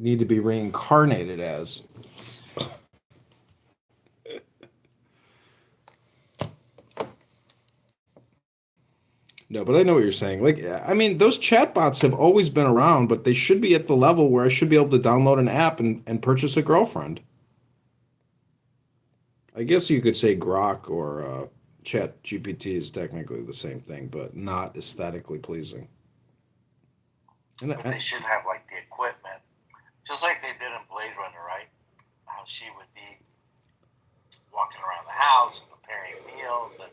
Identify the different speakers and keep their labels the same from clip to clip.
Speaker 1: need to be reincarnated as. No, but I know what you're saying. Like, I mean, those chatbots have always been around, but they should be at the level where I should be able to download an app and purchase a girlfriend. I guess you could say Grok or Chat GPT is technically the same thing, but not aesthetically pleasing. And
Speaker 2: But they should have like the equipment, just like they did in Blade Runner, right? How she would be walking around the house and preparing meals, and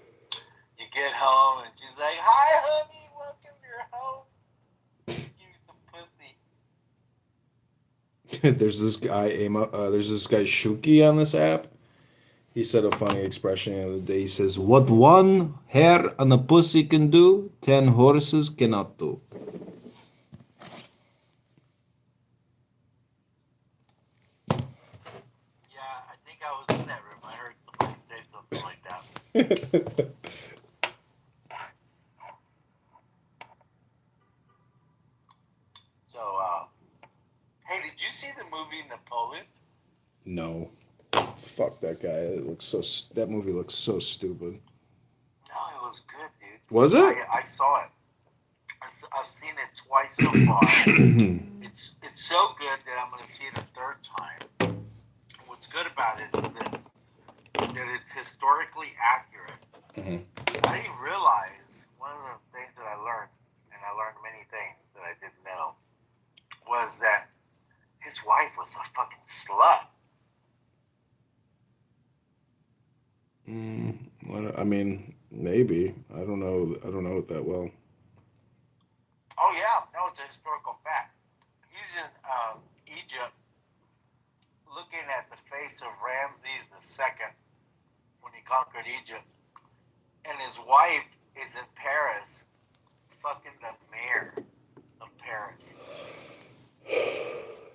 Speaker 2: you get home and she's like, "Hi, honey, welcome to your home. Give me some pussy."
Speaker 1: there's this guy Shuki on this app. He said a funny expression the other day. He says, "What one hair on a pussy can do, 10 horses cannot do."
Speaker 2: Yeah, I think I was in that room. I heard somebody say something like that. So, hey, did you see the movie Napoleon?
Speaker 1: No, fuck that guy. That movie looks so stupid.
Speaker 2: No, it was good, dude.
Speaker 1: Was it?
Speaker 2: I saw it. I've seen it twice so far. It's so good that I'm going to see it a third time. And what's good about it is that it's historically accurate.
Speaker 1: Mhm.
Speaker 2: I didn't realize one of the things that I learned, and I learned many things that I didn't know, was that his wife was a fucking slut.
Speaker 1: I mean, maybe. I don't know. I don't know it that well.
Speaker 2: Oh yeah, that was a historical fact. He's in Egypt, looking at the face of Ramses II when he conquered Egypt, and his wife is in Paris, fucking the mayor of Paris.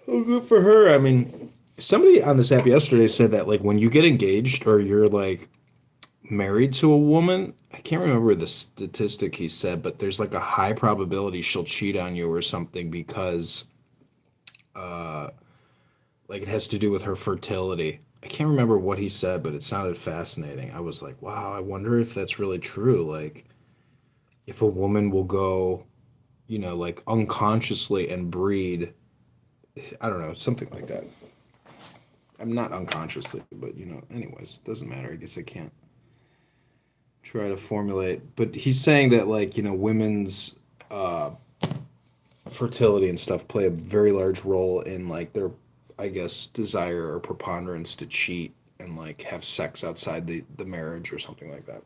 Speaker 1: Well, good for her. I mean, somebody on this app yesterday said that like when you get engaged or you're like married to a woman, I can't remember the statistic he said, but there's like a high probability she'll cheat on you or something because like it has to do with her fertility. I can't remember what he said, but it sounded fascinating. I was like, wow, I wonder if that's really true. Like if a woman will go, like unconsciously and breed, I don't know, something like that. I'm not unconsciously, but anyways, doesn't matter. I guess I can't try to formulate. But he's saying that like, women's fertility and stuff play a very large role in like their, I guess, desire or preponderance to cheat and like have sex outside the marriage or something like that.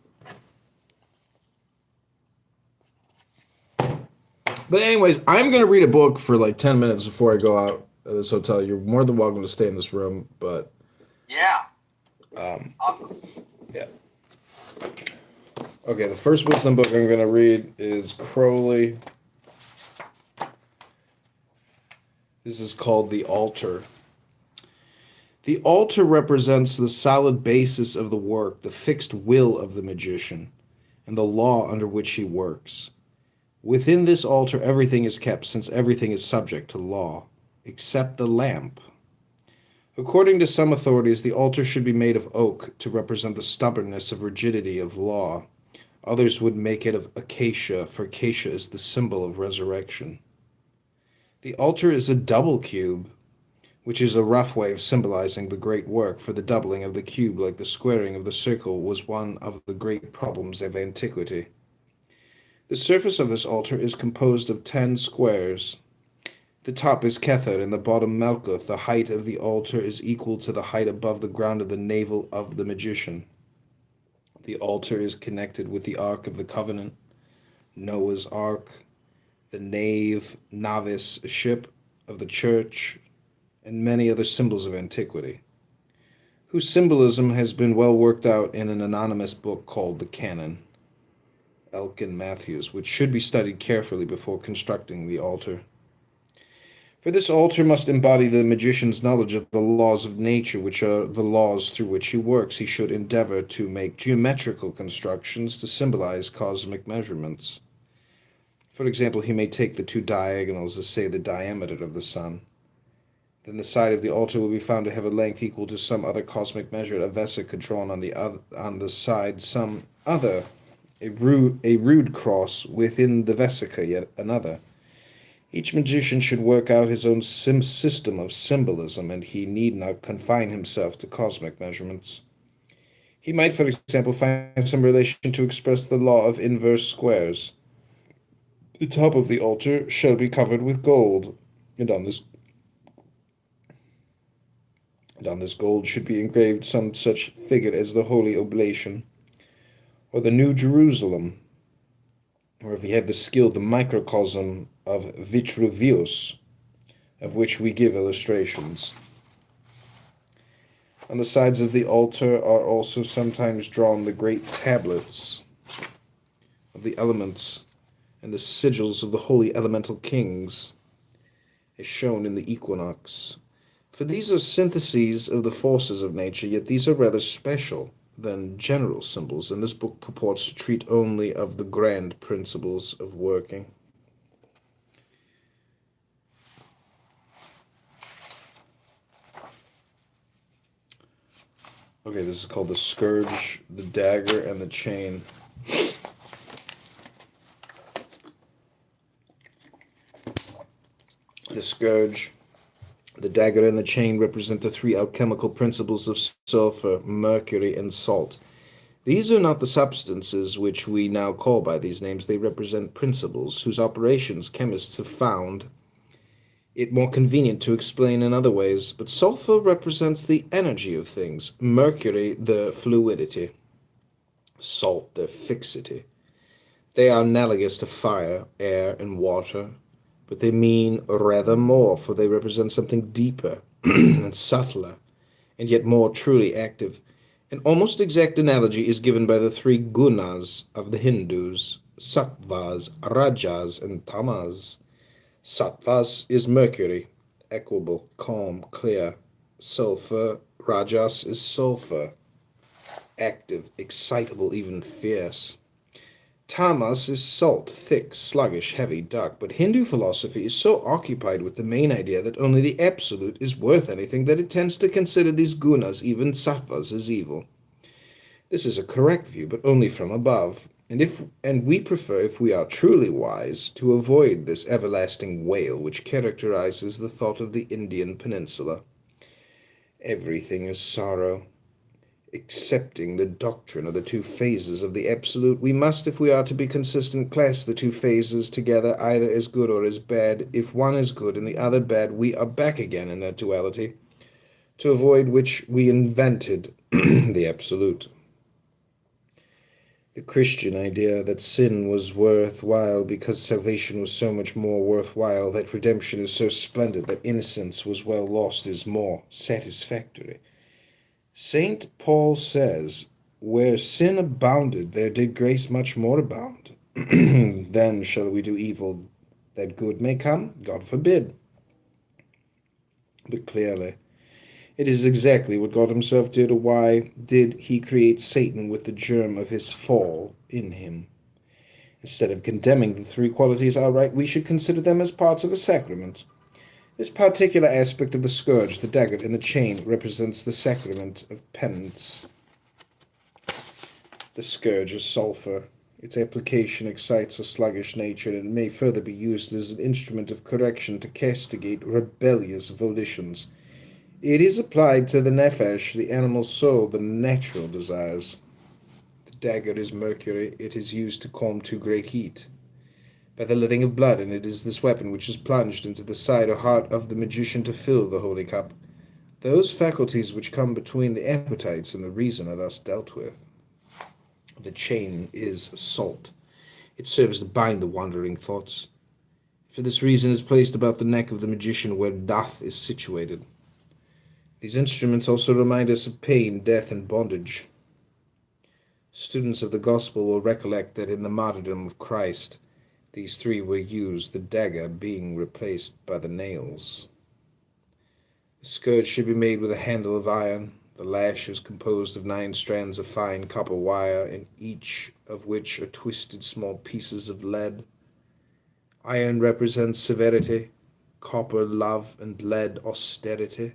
Speaker 1: But anyways, I'm gonna read a book for like 10 minutes before I go out of this hotel. You're more than welcome to stay in this room, but
Speaker 2: Yeah,
Speaker 1: um,
Speaker 2: awesome.
Speaker 1: yeah. Okay, the first wisdom book I'm gonna read is Crowley. This is called The Altar. The altar represents the solid basis of the work, the fixed will of the magician, and the law under which he works. Within this altar, everything is kept, since everything is subject to law, except the lamp. According to some authorities, the altar should be made of oak to represent the stubbornness of rigidity of law. Others would make it of acacia, for acacia is the symbol of resurrection. The altar is a double cube, which is a rough way of symbolizing the great work, for the doubling of the cube, like the squaring of the circle, was one of the great problems of antiquity. The surface of this altar is composed of 10 squares. The top is Kether and the bottom Malkuth. The height of the altar is equal to the height above the ground of the navel of the magician. The altar is connected with the Ark of the Covenant, Noah's Ark, the nave, navis, ship of the church, and many other symbols of antiquity, whose symbolism has been well worked out in an anonymous book called the Canon, Elkin Matthews, which should be studied carefully before constructing the altar. For this altar must embody the magician's knowledge of the laws of nature, which are the laws through which he works. He should endeavor to make geometrical constructions to symbolize cosmic measurements. For example, he may take the two diagonals as, say, the diameter of the sun. Then the side of the altar will be found to have a length equal to some other cosmic measure, a vesica drawn on the side, some other, a rude cross within the vesica, yet another. Each magician should work out his own system of symbolism, and he need not confine himself to cosmic measurements. He might, for example, find some relation to express the law of inverse squares. The top of the altar shall be covered with gold, and on this gold should be engraved some such figure as the Holy Oblation, or the New Jerusalem, or if we have the skill, the microcosm of Vitruvius, of which we give illustrations. On the sides of the altar are also sometimes drawn the great tablets of the elements and the sigils of the holy elemental kings, as shown in the equinox. For these are syntheses of the forces of nature, yet these are rather special than general symbols, and this book purports to treat only of the grand principles of working. Okay, this is called the scourge, the dagger, and the chain. The scourge, the dagger, and the chain represent the three alchemical principles of sulfur, mercury, and salt. These are not the substances which we now call by these names. They represent principles whose operations chemists have found it more convenient to explain in other ways. But sulfur represents the energy of things, mercury the fluidity, salt the fixity. They are analogous to fire, air, and water, but they mean rather more, for they represent something deeper and subtler, and yet more truly active. An almost exact analogy is given by the three gunas of the Hindus: sattvas, rajas, and tamas. Sattvas is mercury, equable, calm, clear. Sulfur, rajas, is sulfur, active, excitable, even fierce. Tamas is salt, thick, sluggish, heavy, dark. But Hindu philosophy is so occupied with the main idea that only the absolute is worth anything that it tends to consider these gunas, even sattvas, as evil. This is a correct view, but only from above. And we prefer, if we are truly wise, to avoid this everlasting wail which characterizes the thought of the Indian peninsula. Everything is sorrow. Accepting the doctrine of the two phases of the absolute, we must, if we are to be consistent, class the two phases together either as good or as bad. If one is good and the other bad, we are back again in that duality, to avoid which we invented the absolute. The Christian idea that sin was worthwhile because salvation was so much more worthwhile, that redemption is so splendid that innocence was well lost, is more satisfactory. St. Paul says, "Where sin abounded, there did grace much more abound." Then shall we do evil that good may come? God forbid. But clearly, it is exactly what God himself did, or why did he create Satan with the germ of his fall in him? Instead of condemning the three qualities outright, we should consider them as parts of a sacrament. This particular aspect of the scourge, the dagger, and the chain represents the sacrament of penance. The scourge is sulfur. Its application excites a sluggish nature, and it may further be used as an instrument of correction to castigate rebellious volitions. It is applied to the nephesh, the animal soul, the natural desires. The dagger is mercury. It is used to calm too great heat by the letting of blood, and it is this weapon which is plunged into the side or heart of the magician to fill the holy cup. Those faculties which come between the appetites and the reason are thus dealt with. The chain is salt. It serves to bind the wandering thoughts. For this reason, it is placed about the neck of the magician where death is situated. These instruments also remind us of pain, death, and bondage. Students of the gospel will recollect that in the martyrdom of Christ, these three were used, the dagger being replaced by the nails. The scourge should be made with a handle of iron. The lash is composed of 9 strands of fine copper wire, in each of which are twisted small pieces of lead. Iron represents severity, copper love, and lead austerity.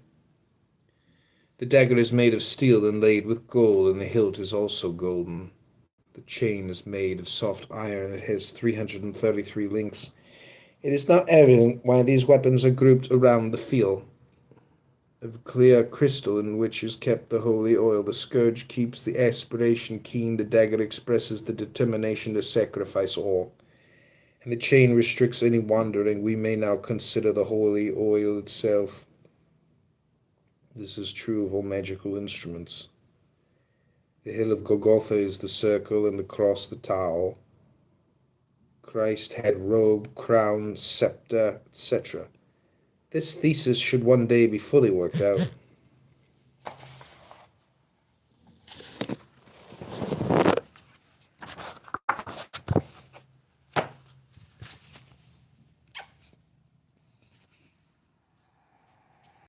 Speaker 1: The dagger is made of steel inlaid with gold, and the hilt is also golden. The chain is made of soft iron. It has 333 links. It is not evident why these weapons are grouped around the field of clear crystal in which is kept the holy oil. The scourge keeps the aspiration keen. The dagger expresses the determination to sacrifice all. And the chain restricts any wandering. We may now consider the holy oil itself. This is true of all magical instruments. The hill of Golgotha is the circle, and the cross the towel. Christ had robe, crown, scepter, etc. This thesis should one day be fully worked out.